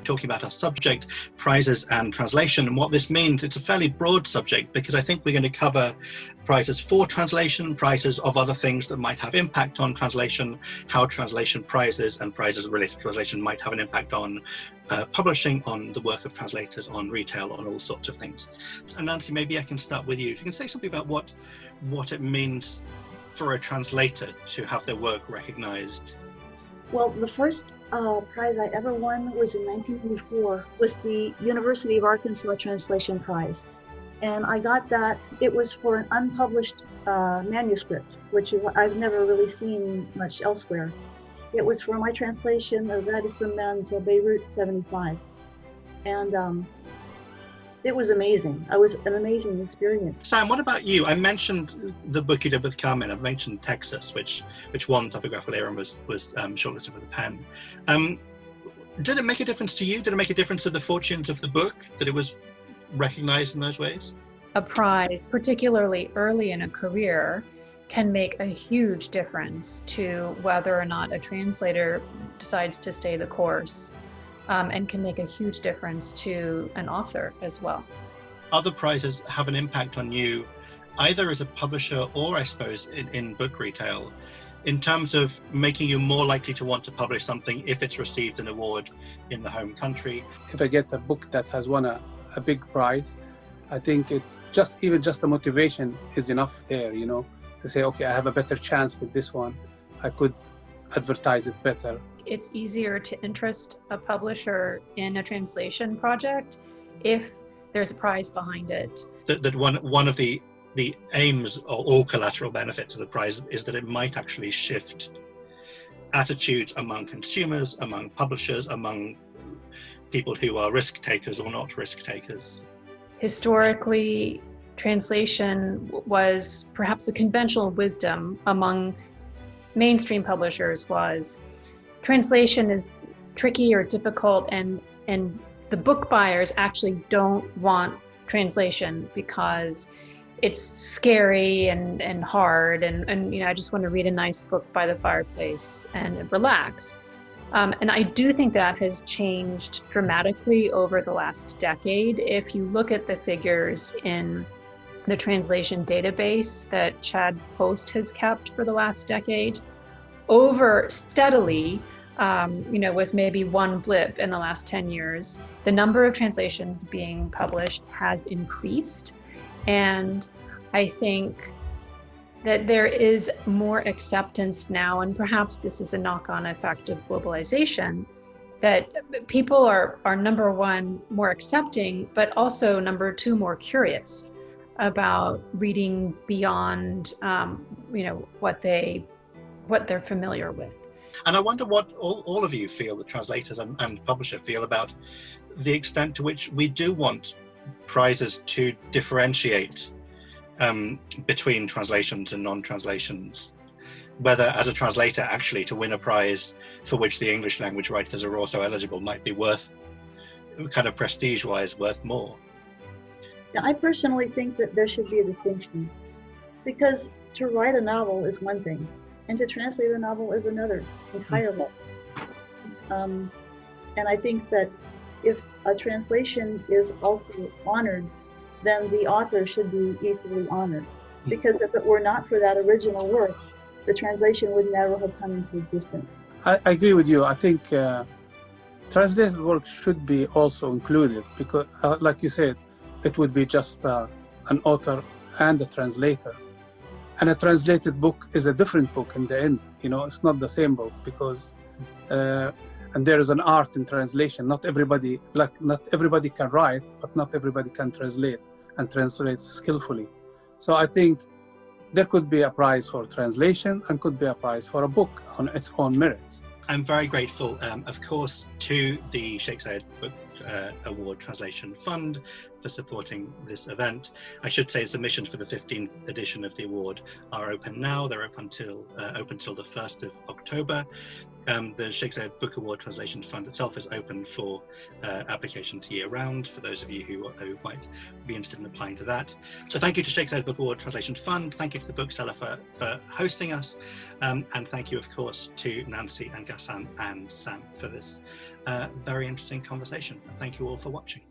talking about our subject, prizes and translation. And what this means, it's a fairly broad subject, because I think we're going to cover prizes for translation, prizes of other things that might have impact on translation, how translation prizes and prizes related to translation might have an impact on publishing, on the work of translators, on retail, on all sorts of things. And Nancy, maybe I can start with you. If you can say something about what it means for a translator to have their work recognized. Well, the first prize I ever won was in 1984, was the University of Arkansas Translation Prize. And I got that, it was for an unpublished manuscript, which I've never really seen much elsewhere. It was for my translation of Radisson Mann's Beirut 75. And it was amazing. It was an amazing experience. Sam, what about you? I mentioned the book you did with Carmen. I've mentioned Texas, which won Typographical Era and was shortlisted for the Pen. Did it make a difference to you? Did it make a difference to the fortunes of the book that it was recognized in those ways? A prize, particularly early in a career, can make a huge difference to whether or not a translator decides to stay the course. And can make a huge difference to an author as well. Other prizes have an impact on you, either as a publisher or, I suppose, in book retail, in terms of making you more likely to want to publish something if it's received an award in the home country. If I get a book that has won a big prize, I think it's just the motivation is enough there, to say, okay, I have a better chance with this one. I could advertise it better. It's easier to interest a publisher in a translation project if there's a prize behind it. That one of the aims or collateral benefits of the prize is that it might actually shift attitudes among consumers, among publishers, among people who are risk takers or not risk takers. Historically, translation was perhaps the conventional wisdom among mainstream publishers was translation is tricky or difficult, and the book buyers actually don't want translation because it's scary and hard and I just want to read a nice book by the fireplace and relax. And I do think that has changed dramatically over the last decade. If you look at the figures in the translation database that Chad Post has kept for the last decade, over steadily, with maybe one blip in the last 10 years, the number of translations being published has increased. And I think that there is more acceptance now, and perhaps this is a knock-on effect of globalization, that people are number one, more accepting, but also number two, more curious about reading beyond, what they're familiar with. And I wonder what all of you feel, the translators and publisher feel, about the extent to which we do want prizes to differentiate between translations and non-translations. Whether as a translator actually to win a prize for which the English language writers are also eligible might be worth, kind of prestige-wise, worth more. Now, I personally think that there should be a distinction, because to write a novel is one thing, and to translate a novel is another entirely. And I think that if a translation is also honored, then the author should be equally honored. Because if it were not for that original work, the translation would never have come into existence. I agree with you. I think translated work should be also included because, like you said, it would be just an author and a translator. And a translated book is a different book in the end. It's not the same book because, and there is an art in translation. Not everybody can write, but not everybody can translate and translate skillfully. So I think there could be a prize for translation and could be a prize for a book on its own merits. I'm very grateful, of course, to the Sheikh Zayed Book Award Translation Fund, for supporting this event. I should say submissions for the 15th edition of the award are open now. They're open till the 1st of October. The Shakespeare Book Award Translation Fund itself is open for applications year-round for those of you who might be interested in applying to that. So thank you to Shakespeare Book Award Translation Fund. Thank you to the Bookseller for hosting us. And thank you, of course, to Nancy and Ghassan and Sam for this very interesting conversation. Thank you all for watching.